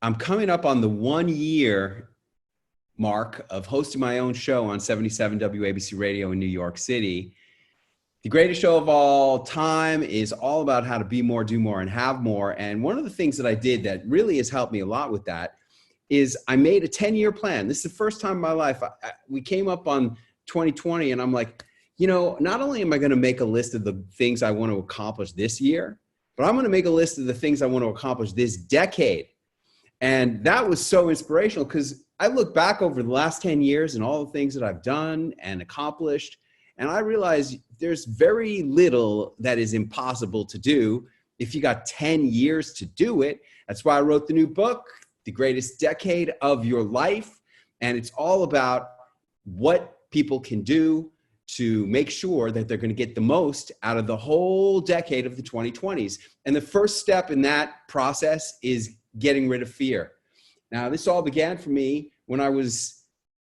I'm coming up on the 1 year mark of hosting my own show on 77 WABC Radio in New York City. The greatest show of all time is all about how to be more, do more, and have more. And one of the things that I did that really has helped me a lot with that is I made a 10-year plan. This is the first time in my life. We came up on 2020 and I'm like, not only am I going to make a list of the things I want to accomplish this year, but I'm going to make a list of the things I want to accomplish this decade. And that was so inspirational because I look back over the last 10 years and all the things that I've done and accomplished, and I realized there's very little that is impossible to do if you got 10 years to do it. That's why I wrote the new book, The Greatest Decade of Your Life. And it's all about what people can do to make sure that they're going to get the most out of the whole decade of the 2020s. And the first step in that process is getting rid of fear. Now, this all began for me when I was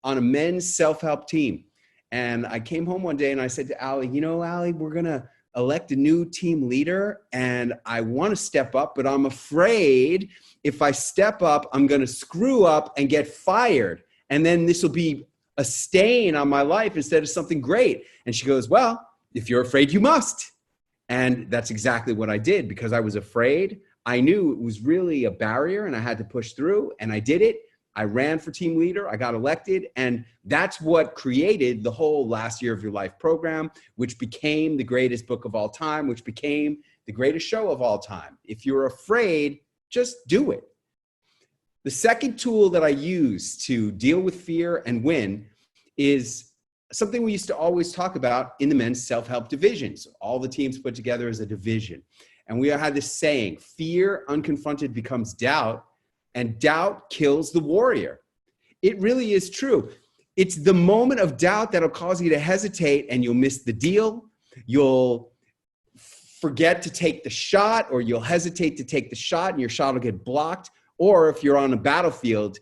on a men's self-help team. And I came home one day and I said to Allie, Allie, we're going to elect a new team leader and I want to step up, but I'm afraid if I step up, I'm going to screw up and get fired. And then this will be a stain on my life instead of something great. And she goes, well, if you're afraid, you must. And that's exactly what I did because I was afraid. I knew it was really a barrier and I had to push through, and I did it. I ran for team leader, I got elected, and that's what created the whole Last Year of Your Life program, which became the greatest book of all time, which became the greatest show of all time. If you're afraid, just do it. The second tool that I use to deal with fear and win is something we used to always talk about in the men's self-help divisions. All the teams put together as a division. And we had this saying, fear unconfronted becomes doubt, and doubt kills the warrior. It really is true. It's the moment of doubt that'll cause you to hesitate and you'll miss the deal. You'll forget to take the shot, or you'll hesitate to take the shot and your shot will get blocked. Or if you're on a battlefield,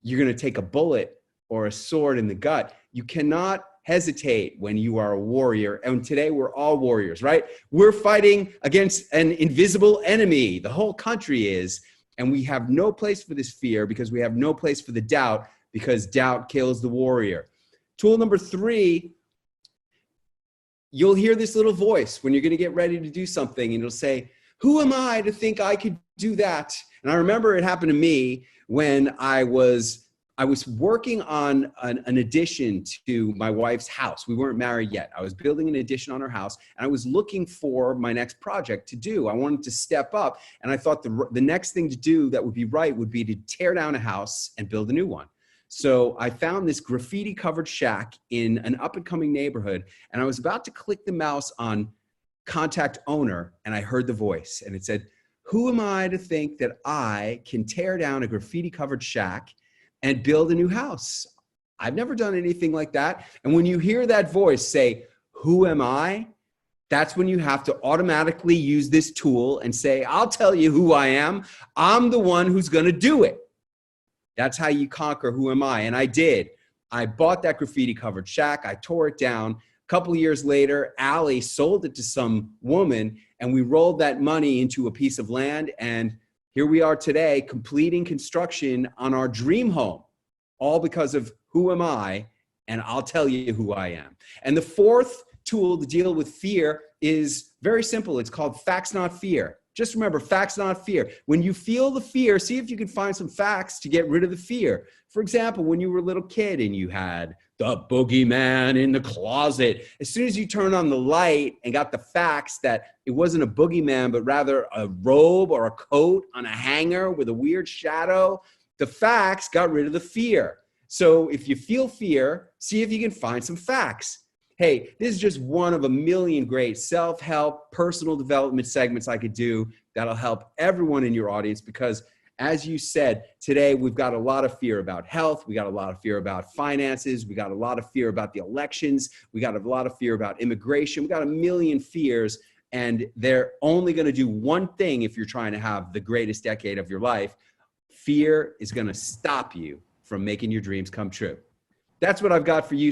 you're going to take a bullet or a sword in the gut. You cannot hesitate when you are a warrior. And today we're all warriors, right? We're fighting against an invisible enemy. The whole country is. And we have no place for this fear because we have no place for the doubt, because doubt kills the warrior. Tool number 3, you'll hear this little voice when you're going to get ready to do something, and it'll say, who am I to think I could do that? And I remember it happened to me when I was working on an addition to my wife's house. We weren't married yet. I was building an addition on her house, and I was looking for my next project to do. I wanted to step up, and I thought the next thing to do that would be right would be to tear down a house and build a new one. So I found this graffiti-covered shack in an up-and-coming neighborhood, and I was about to click the mouse on Contact Owner, and I heard the voice, and it said, who am I to think that I can tear down a graffiti-covered shack and build a new house? I've never done anything like that. And when you hear that voice say, who am I? That's when you have to automatically use this tool and say, I'll tell you who I am. I'm the one who's going to do it. That's how you conquer who am I. And I did. I bought that graffiti covered shack. I tore it down. A couple of years later, Allie sold it to some woman, and we rolled that money into a piece of land, and here we are today, completing construction on our dream home, all because of who am I, and I'll tell you who I am. And the fourth tool to deal with fear is very simple. It's called facts, not fear. Just remember, facts, not fear. When you feel the fear, see if you can find some facts to get rid of the fear. For example, when you were a little kid and you had the boogeyman in the closet, as soon as you turned on the light and got the facts that it wasn't a boogeyman, but rather a robe or a coat on a hanger with a weird shadow, the facts got rid of the fear. So if you feel fear, see if you can find some facts. Hey, this is just one of a million great self-help, personal development segments I could do that'll help everyone in your audience, because as you said, today we've got a lot of fear about health. We got a lot of fear about finances. We got a lot of fear about the elections. We got a lot of fear about immigration. We got a million fears, and they're only going to do one thing if you're trying to have the greatest decade of your life. Fear is going to stop you from making your dreams come true. That's what I've got for you.